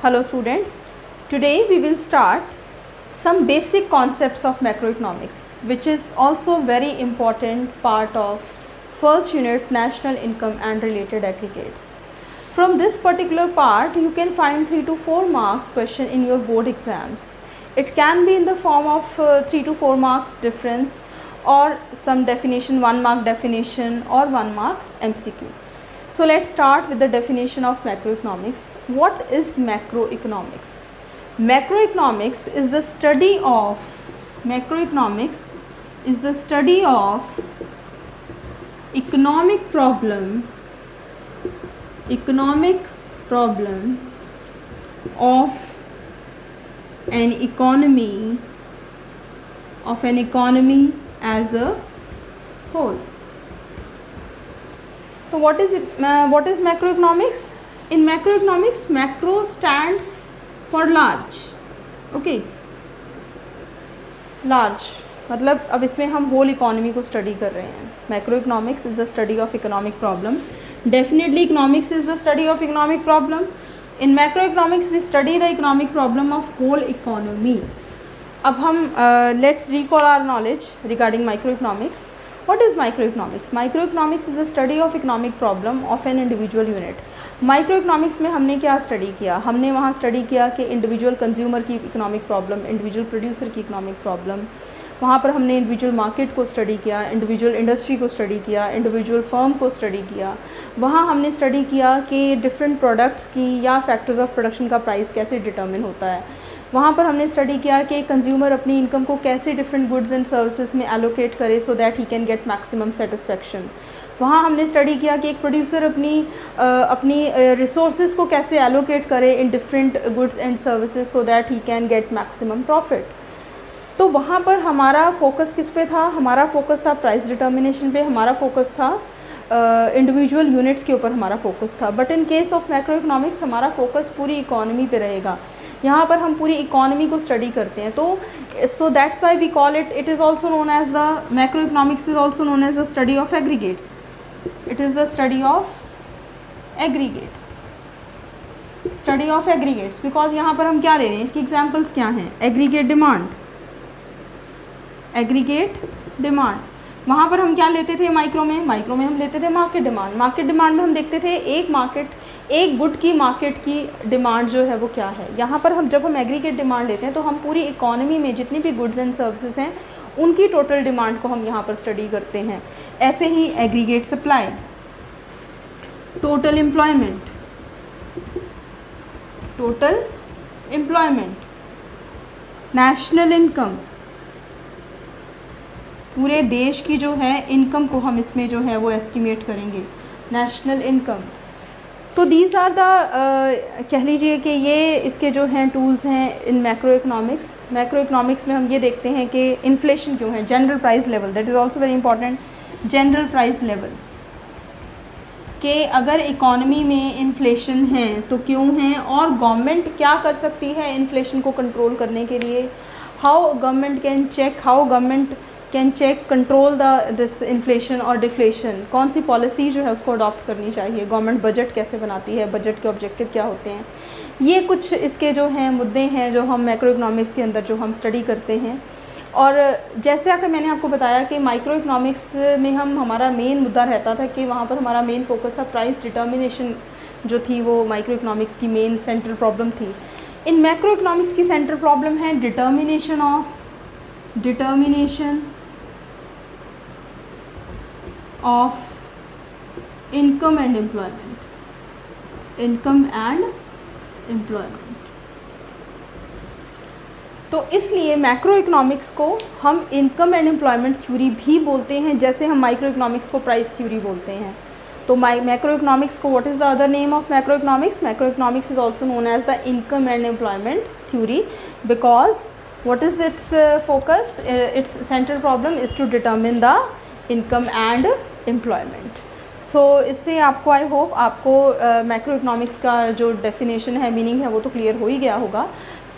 Hello students, today we will start some basic concepts of macroeconomics, which is also very important part of first unit national income and related aggregates. From this particular part you can find 3 to 4 marks question in your board exams. It can be in the form of 3 to 4 marks difference or some definition, 1 mark definition or 1 mark MCQ. So let's start with the definition of macroeconomics. What is macroeconomics? Macroeconomics is the study of economic problem of an economy as a whole. So what is macroeconomics? In macroeconomics, macro stands for large. Okay, large मतलब अब इसमें हम whole economy को study कर रहे हैं. Macroeconomics is the study of economic problem. Definitely economics is the study of economic problem. In macroeconomics we study the economic problem of whole economy. अब हम let's recall our knowledge regarding microeconomics. What is microeconomics? Microeconomics is the study of economic problem of an individual unit. Microeconomics में हमने क्या study किया? हमने वहाँ study किया कि इंडिविजुअल कंज्यूमर की इकोनॉमिक प्रॉब्लम, इंडिविजुअल प्रोड्यूसर की इकोनॉमिक प्रॉब्लम. वहाँ पर हमने इंडिविजुअल मार्केट को स्टडी किया, इंडिविजुअल इंडस्ट्री को स्टडी किया, इंडिविजुअल फर्म को स्टडी किया. वहाँ हमने स्टडी किया कि डिफरेंट प्रोडक्ट्स की या फैक्टर्स ऑफ प्रोडक्शन का प्राइस कैसे डिटर्मिन होता है. वहाँ पर हमने स्टडी किया कि कंज्यूमर अपनी इनकम को कैसे डिफरेंट गुड्स एंड सर्विसेज में एलोकेट करे so that he can get maximum satisfaction. वहाँ हमने स्टडी किया कि एक प्रोड्यूसर अपनी रिसोर्सेज को कैसे एलोकेट करे in different goods and services so that he can get maximum profit. तो वहाँ पर हमारा फोकस किस पे था? हमारा फोकस था प्राइस डिटर्मिनेशन पे, हमारा फोकस था इंडिविजुअल यूनिट्स के ऊपर हमारा फोकस था. But in case of macroeconomics हमारा फोकस पूरी इकोनॉमी पे रहेगा. यहाँ पर हम पूरी इकोनॉमी को स्टडी करते हैं. तो so that's why we call it is also known as the macroeconomics is also known as the study of aggregates. It is the study of aggregates because यहाँ पर हम क्या ले रहे हैं, इसकी एग्जाम्पल्स क्या हैं? Aggregate demand. वहाँ पर हम क्या लेते थे माइक्रो में हम लेते थे मार्केट डिमांड में हम देखते थे एक गुड की मार्केट की डिमांड जो है वो क्या है. यहाँ पर जब हम एग्रीगेट डिमांड लेते हैं तो हम पूरी इकोनॉमी में जितनी भी गुड्स एंड सर्विसेज हैं उनकी टोटल डिमांड को हम यहाँ पर स्टडी करते हैं. ऐसे ही aggregate supply, total employment, national income, पूरे देश की जो है इनकम को हम इसमें जो है वो एस्टिमेट करेंगे, नेशनल इनकम. तो दीज आर द कह लीजिए कि ये इसके जो हैं टूल्स हैं इन मैक्रोइकोनॉमिक्स में हम ये देखते हैं कि इन्फ्लेशन क्यों है, general price level, that is also very important. General price level कि अगर इकोनॉमी में इन्फ्लेशन है तो क्यों है और गवर्नमेंट क्या कर सकती है इन्फ्लेशन को कंट्रोल करने के लिए. How government can check control this inflation और डिफ्लेशन. कौन सी पॉलिसी जो है उसको अडॉप्ट करनी चाहिए. गवर्नमेंट बजट कैसे बनाती है, बजट के ऑब्जेक्टिव क्या होते हैं. ये कुछ इसके जो हैं मुद्दे हैं जो हम मैक्रोइकोनॉमिक्स के अंदर जो हम स्टडी करते हैं. और जैसे कि मैंने आपको बताया कि माइक्रोइकोनॉमिक्स में हमारा मेन मुद्दा रहता था कि वहाँ पर हमारा मेन फोकस था प्राइस डिटर्मिनेशन जो थी वो माइक्रोइकोनॉमिक्स की मेन सेंट्रल प्रॉब्लम थी. इन मैक्रोइकोनॉमिक्स की सेंट्रल प्रॉब्लम है determination of income and employment. तो इसलिए मैक्रोइकोनॉमिक्स को हम इनकम एंड एम्प्लॉयमेंट थ्योरी भी बोलते हैं, जैसे हम माइक्रोइकोनॉमिक्स को प्राइस थ्योरी बोलते हैं. तो मैक्रोइकोनॉमिक्स को what is the other name of macroeconomics? Macroeconomics is also known as the income and employment theory because what is its focus? Its central problem is to determine the income and employment. So इससे आपको आई hope आपको macro economics का जो definition है, meaning है, वो तो clear हो ही गया होगा.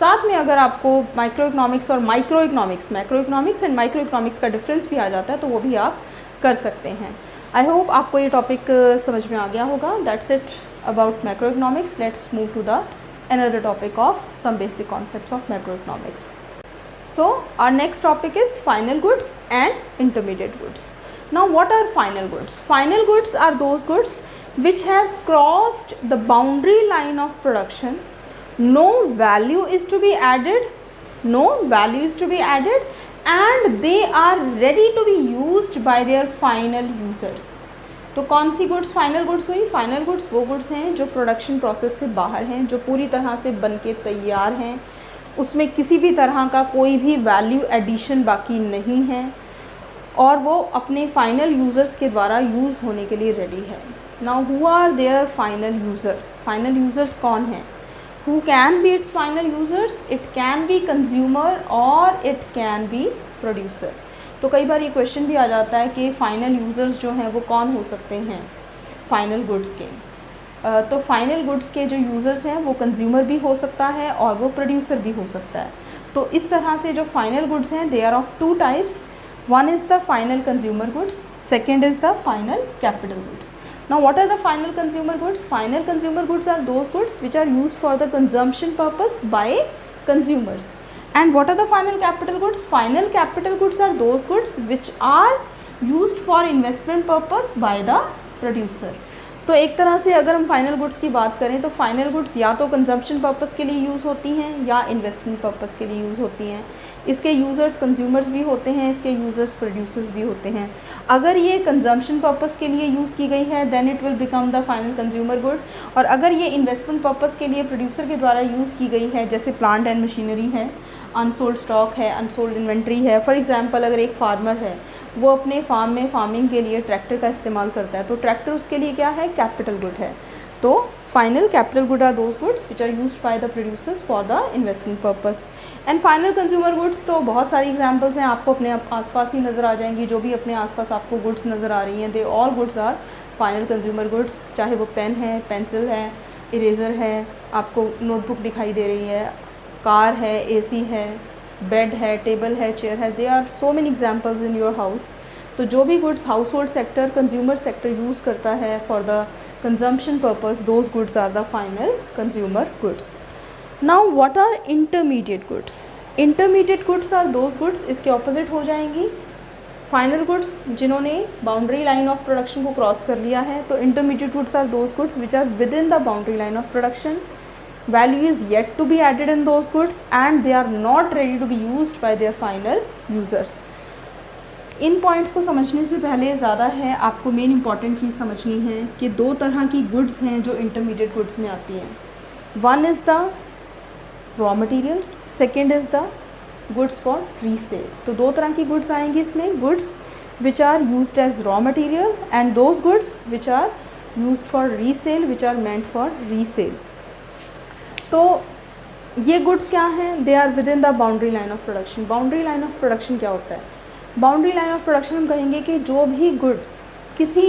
साथ में अगर आपको माइक्रो इकोनॉमिक्स और macro economics and micro economics का डिफरेंस भी आ जाता है तो वो भी आप कर सकते हैं. आई होप आपको ये टॉपिक समझ में आ गया होगा. That's it about macroeconomics. Let's move to the another topic of some basic concepts of macroeconomics. So our next topic is final goods and intermediate goods. Now what are final goods? Final goods are those goods which have crossed the boundary line of production. No value is to be added, and they are ready to be used by their final users. तो कौन सी goods final goods हुई? Final goods वो goods हैं जो production process से बाहर हैं, जो पूरी तरह से बन के तैयार हैं, उसमें किसी भी तरह का कोई भी वैल्यू एडिशन बाकी नहीं है और वो अपने फाइनल यूज़र्स के द्वारा यूज़ होने के लिए रेडी है. Now who are their final users? Final users कौन हैं? Who can be its final users? It can be consumer or it can be producer. तो कई बार ये क्वेश्चन भी आ जाता है कि फाइनल यूज़र्स जो हैं वो कौन हो सकते हैं फाइनल गुड्स के. तो फाइनल गुड्स के जो यूज़र्स हैं वो कंज्यूमर भी हो सकता है और वो प्रोड्यूसर भी हो सकता है. तो इस तरह से जो फाइनल गुड्स हैं they are of two types. One is the final consumer goods, second is the final capital goods. Now what are the final consumer goods? Final consumer goods are those goods which are used for the consumption purpose by consumers. And what are the final capital goods? Final capital goods are those goods which are used for investment purpose by the producer. तो एक तरह से अगर हम final goods की बात करें तो फाइनल गुड्स या तो कंजम्पशन पर्पस के लिए यूज़ होती हैं या इन्वेस्टमेंट पर्पस के लिए यूज़ होती हैं. इसके यूज़र्स कंज्यूमर्स भी होते हैं, इसके यूज़र्स प्रोड्यूसर्स भी होते हैं. अगर ये कंजम्पशन पर्पस के लिए यूज़ की गई है then it will become the final consumer good. और अगर ये इन्वेस्टमेंट पर्पस के लिए प्रोड्यूसर के द्वारा यूज़ की गई है, जैसे प्लांट एंड मशीनरी है, अनसोल्ड स्टॉक है, अनसोल्ड इन्वेंट्री है. फॉर एग्जांपल अगर एक फार्मर है वो अपने फार्म में फार्मिंग के लिए ट्रैक्टर का इस्तेमाल करता है तो ट्रैक्टर उसके लिए क्या है? कैपिटल गुड है. तो final capital good are those goods which are used by the producers for the investment purpose. And final consumer goods तो बहुत सारी एग्जांपल्स हैं, आपको अपने आसपास ही नज़र आ जाएंगी. जो भी अपने आसपास आपको गुड्स नज़र आ रही हैं they all goods are final consumer goods. चाहे वो पेन है, पेंसिल है, इरेज़र है, आपको नोटबुक दिखाई दे रही है, कार है, एसी है, बेड है, टेबल है, चेयर है. They are so many examples in your house. तो जो भी goods household sector, consumer sector use करता है for the consumption purpose, those goods are the final consumer goods. Now what are intermediate goods? Intermediate goods are those goods, इसके opposite हो जाएंगी final goods जिन्होंने boundary line of production को cross कर लिया है. तो intermediate goods are those goods which are within the boundary line of production. Value is yet to be added in those goods and they are not ready to be used by their final users. In points को समझने से पहले ज़्यादा है आपको main important चीज़ समझनी है कि दो तरह की गुड्स हैं जो इंटरमीडिएट गुड्स में आती हैं. One is the raw material, second is the goods for resale. तो दो तरह की गुड्स आएंगी इसमें, goods which are used as raw material and those goods which are used for resale which are meant for resale. तो ये goods क्या हैं? They are within the boundary line of production. Boundary line of production क्या होता है? Boundary line of production हम कहेंगे कि जो भी गुड किसी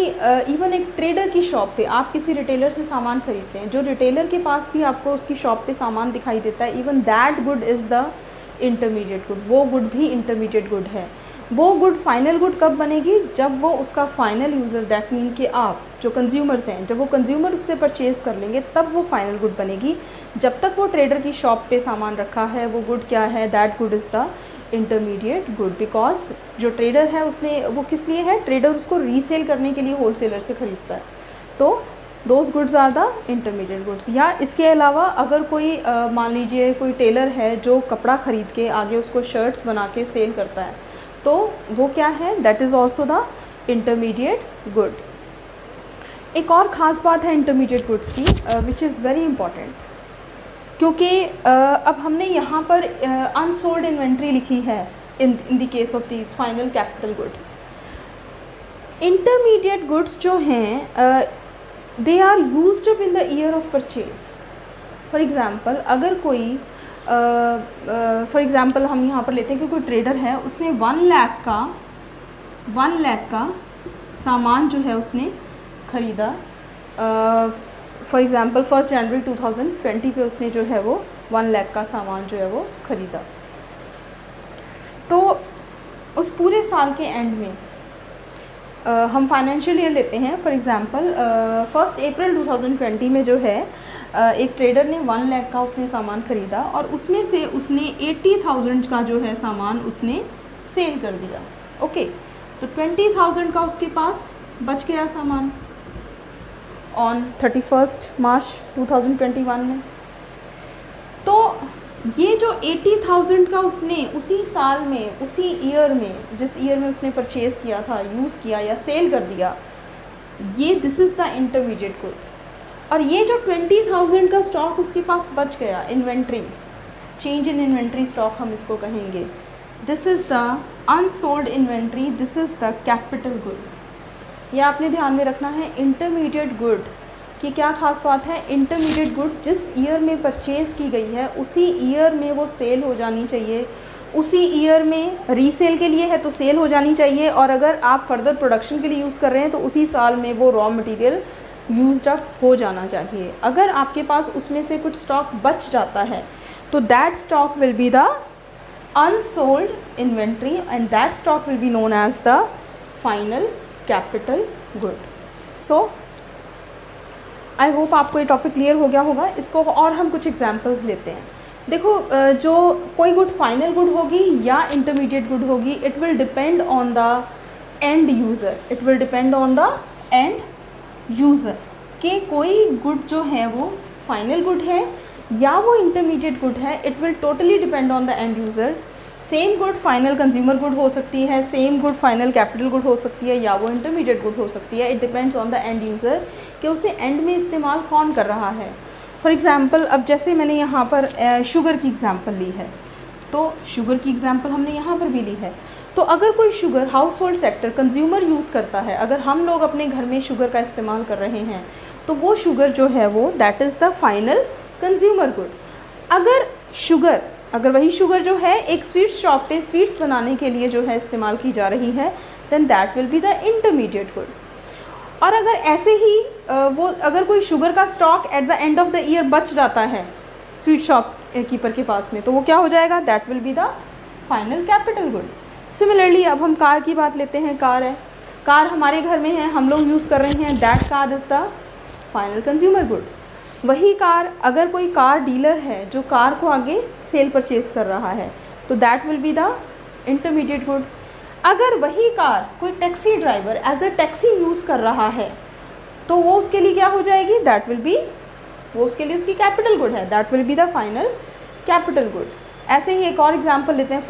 इवन एक ट्रेडर की शॉप पे आप किसी रिटेलर से सामान खरीदते हैं, जो रिटेलर के पास भी आपको उसकी शॉप पे सामान दिखाई देता है, even that good is the intermediate good. वो गुड भी इंटरमीडिएट गुड है. वो गुड फाइनल गुड कब बनेगी? जब वो उसका फाइनल यूज़र, दैट मीन कि आप जो कंज्यूमर्स हैं, जब वो कंज्यूमर उससे परचेज़ कर लेंगे तब वो फाइनल गुड बनेगी. जब तक वो ट्रेडर की शॉप पे सामान रखा है वो गुड क्या है? That good is the intermediate good. Because जो ट्रेडर है उसने वो किस लिए है? ट्रेडर उसको रीसेल करने के लिए होलसेलर से ख़रीदता है. तो those goods are the intermediate goods. या इसके अलावा अगर कोई मान लीजिए कोई टेलर है जो कपड़ा ख़रीद के आगे उसको शर्ट्स बना के सेल करता है तो वो क्या है? That is also the intermediate good. एक और ख़ास बात है इंटरमीडिएट गुड्स की विच इज़ वेरी इंपॉर्टेंट, क्योंकि अब हमने यहाँ पर अनसोल्ड इन्वेंट्री लिखी है in the case of these final capital goods. Intermediate goods जो हैं they are used up in the year of purchase. For example अगर कोई फॉर एग्ज़ाम्पल हम यहाँ पर लेते हैं कि कोई ट्रेडर है, उसने 1 लाख का सामान जो है उसने ख़रीदा. फॉर एग्ज़ाम्पल 1 जनवरी 2020 पे उसने जो है वो 1 लाख का सामान जो है वो ख़रीदा. तो उस पूरे साल के एंड में हम फाइनेंशियल ईयर लेते हैं. फॉर एग्ज़ाम्पल 1 अप्रैल 2020 में जो है एक ट्रेडर ने 1 लाख का उसने सामान ख़रीदा और उसमें से उसने 80,000 का जो है सामान उसने सेल कर दिया। ओके, तो 20,000 का उसके पास बच गया सामान ऑन 31 मार्च 2021 में। तो ये जो 80,000 का उसने उसी साल में, उसी ईयर में, जिस ईयर में उसने परचेज़ किया था, यूज़ किया या सेल कर दिया, ये this is the intermediate good. और ये जो 20,000 का स्टॉक उसके पास बच गया, inventory, change in inventory stock हम इसको कहेंगे, this is the unsold inventory, this is the capital good. ये आपने ध्यान में रखना है। इंटरमीडिएट गुड की क्या खास बात है? इंटरमीडिएट गुड जिस ईयर में परचेज़ की गई है उसी ईयर में वो सेल हो जानी चाहिए, उसी ईयर में रीसेल के लिए है तो सेल हो जानी चाहिए, और अगर आप फर्दर प्रोडक्शन के लिए यूज़ कर रहे हैं तो उसी साल में वो रॉ मटेरियल यूज्ड अप हो जाना चाहिए। अगर आपके पास उसमें से कुछ स्टॉक बच जाता है तो that stock will be the unsold inventory and that stock will be known as the final capital good. So I hope आपको ये टॉपिक क्लियर हो गया होगा। इसको और हम कुछ एग्जांपल्स लेते हैं। देखो, जो कोई गुड फाइनल गुड होगी या इंटरमीडिएट गुड होगी, it will depend on the end user, it will depend on the end user कि कोई गुड जो है वो फाइनल गुड है या वो इंटरमीडिएट गुड है। It will totally depend on the end user. Same good final consumer good हो सकती है, same good final capital good हो सकती है, या वो इंटरमीडिएट गुड हो सकती है। It depends on the end user कि उसे एंड में इस्तेमाल कौन कर रहा है। फॉर एग्ज़ाम्पल, अब जैसे मैंने यहाँ पर शुगर की एग्ज़ाम्पल ली है, तो शुगर की एग्ज़ाम्पल हमने यहाँ पर भी ली है। तो अगर कोई sugar house hold sector consumer use करता है, अगर हम लोग अपने घर में शुगर का इस्तेमाल कर रहे हैं, तो वो शुगर जो है वो that is the final consumer good. अगर वही शुगर जो है एक स्वीट शॉप पे स्वीट्स बनाने के लिए जो है इस्तेमाल की जा रही है, then that will be the intermediate good. और अगर ऐसे ही अगर कोई शुगर का stock at the end of the year बच जाता है स्वीट शॉप्स कीपर के पास में, तो वो क्या हो जाएगा? That will be the final capital good. Similarly अब हम कार की बात लेते हैं। कार है, कार हमारे घर में है, हम लोग यूज़ कर रहे हैं, that car is the final consumer good. वही कार अगर कोई कार डीलर है जो कार को आगे सेल परचेज कर रहा है, तो that will be the intermediate good. अगर वही कार कोई taxi driver as a taxi use कर रहा है, तो वो उसके लिए क्या हो जाएगी? दैट विल बी, वो उसके लिए उसकी कैपिटल गुड है, that will be the final capital good. ऐसे ही एक और एग्जांपल लेते हैं,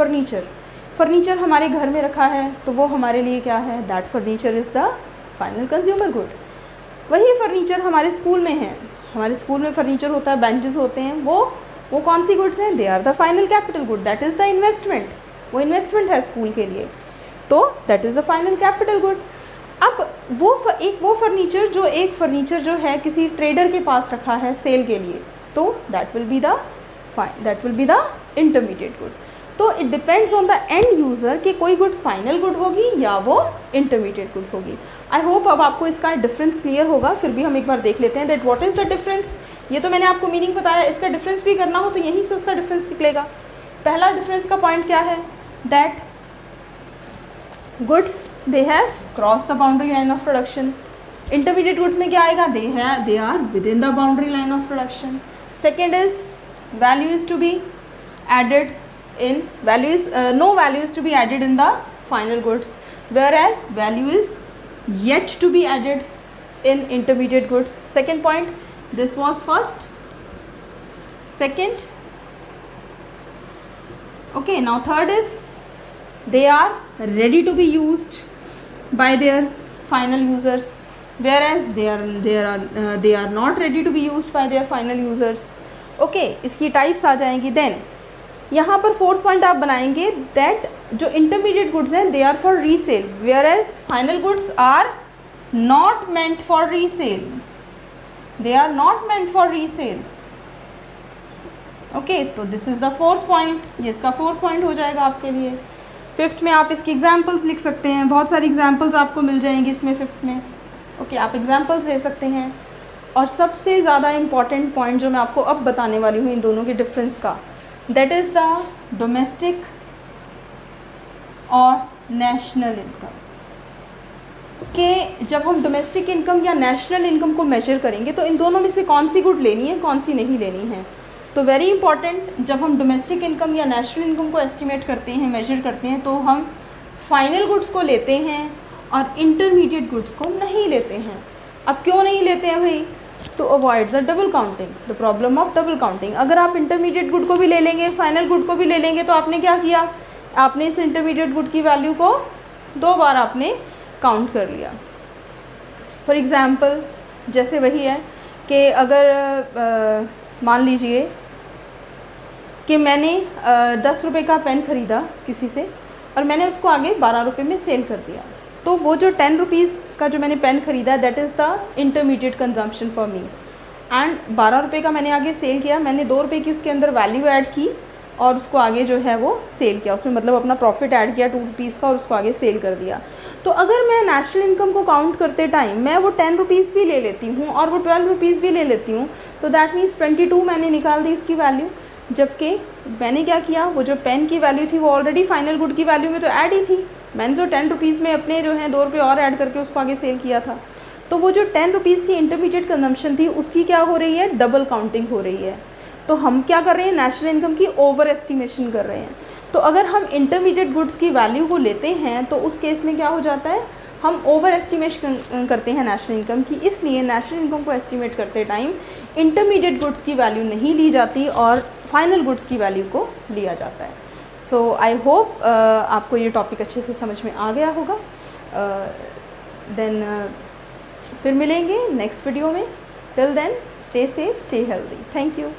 फर्नीचर हमारे घर में रखा है, तो वो हमारे लिए क्या है? That furniture is the final consumer good. वही फर्नीचर हमारे स्कूल में है, हमारे स्कूल में फर्नीचर होता है, बेंचेस होते हैं, वो कौन सी गुड्स हैं? They are the final capital good, that is the investment, वो इन्वेस्टमेंट है स्कूल के लिए, तो that is the final capital good. अब वो फर्नीचर जो है किसी ट्रेडर के पास रखा है सेल के लिए, तो that will be the intermediate good. तो it depends on the end user कि कोई गुड फाइनल गुड होगी या वो इंटरमीडिएट गुड होगी। आई होप अब आपको इसका डिफरेंस क्लियर होगा। फिर भी हम एक बार देख लेते हैं that what is the difference. ये तो मैंने आपको मीनिंग बताया, इसका डिफरेंस भी करना हो तो यहीं से उसका डिफरेंस निकलेगा। पहला डिफरेंस का पॉइंट क्या है? That goods they have cross the boundary line of production. Intermediate goods में क्या आएगा? They are within the boundary line of production. Second is value is to be added in no value is to be added in the final goods, whereas value is yet to be added in intermediate goods. Second point, this was first. Second, okay, now third is they are ready to be used by their final users, whereas they are not ready to be used by their final users. Okay, इसकी types आ जाएंगी। Then यहाँ पर fourth point आप बनाएंगे that जो intermediate goods हैं they are for resale, whereas final goods are not meant for resale, they are not meant for resale. Okay, तो this is the fourth point, ये इसका fourth point हो जाएगा आपके लिए। फिफ्थ में आप इसकी एग्जाम्पल्स लिख सकते हैं, बहुत सारी एग्जाम्पल्स आपको मिल जाएंगी इसमें फिफ्थ में। ओके, आप एग्जाम्पल्स ले सकते हैं। और सबसे ज़्यादा इम्पॉर्टेंट पॉइंट जो मैं आपको अब बताने वाली हूँ इन दोनों के डिफरेंस का, that is the domestic or national income। कि जब हम डोमेस्टिक इनकम या नेशनल इनकम को मेजर करेंगे तो इन दोनों में से कौन सी गुड लेनी है, कौन सी नहीं लेनी है। तो वेरी इंपॉर्टेंट, जब हम डोमेस्टिक इनकम या नेशनल इनकम को एस्टिमेट करते हैं, मेजर करते हैं, तो हम फाइनल गुड्स को लेते हैं और इंटरमीडिएट गुड्स को नहीं लेते हैं। अब क्यों नहीं लेते हैं भाई? To avoid the double counting, the problem of double counting. अगर आप इंटरमीडिएट गुड को भी ले लेंगे, फाइनल गुड को भी ले लेंगे, तो आपने क्या किया, आपने इस इंटरमीडिएट गुड की वैल्यू को 2 बार आपने काउंट कर लिया। फॉर एग्ज़ाम्पल जैसे वही है कि अगर मान लीजिए कि मैंने 10 रुपये का पेन ख़रीदा किसी से और मैंने उसको आगे 12 रुपये में सेल कर दिया, तो वो जो 10 रुपीज़ का जो मैंने पेन ख़रीदा that is the intermediate consumption for me, and 12 रुपये का मैंने आगे सेल किया, मैंने 2 रुपये की उसके अंदर वैल्यू ऐड की और उसको आगे जो है वो सेल किया, उसमें मतलब अपना प्रॉफिट ऐड किया 2 रुपीज़ का और उसको आगे सेल कर दिया। तो अगर मैं नेशनल इनकम को काउंट करते टाइम मैं वो 10 रुपीज़ भी ले लेती हूँ और वो 12 रुपीज़ भी ले लेती हूँ, तो दैट मीन्स 22 मैंने निकाल दी उसकी वैल्यू, जबकि मैंने क्या किया, वो जो पेन की वैल्यू थी वो ऑलरेडी फाइनल गुड की वैल्यू में तो ऐड ही थी, मैंने जो 10 रुपीज़ में अपने जो है 2 रुपये और ऐड करके उसको आगे सेल किया था। तो वो जो 10 रुपीज़ की इंटरमीडिएट कंजम्पशन थी उसकी क्या हो रही है, डबल काउंटिंग हो रही है। तो हम क्या कर रहे हैं, नेशनल इनकम की ओवर एस्टिमेशन कर रहे हैं। तो अगर हम इंटरमीडिएट गुड्स की वैल्यू को लेते हैं तो उस केस में क्या हो जाता है, हम ओवर एस्टिमेशन करते हैं नेशनल इनकम की, इसलिए नेशनल इनकम को एस्टिमेट करते टाइम इंटरमीडिएट गुड्स की वैल्यू नहीं ली जाती और फाइनल गुड्स की वैल्यू को लिया जाता है। सो आई होप आपको ये टॉपिक अच्छे से समझ में आ गया होगा। देन फिर मिलेंगे नेक्स्ट वीडियो में। Till then stay safe, stay healthy. Thank you.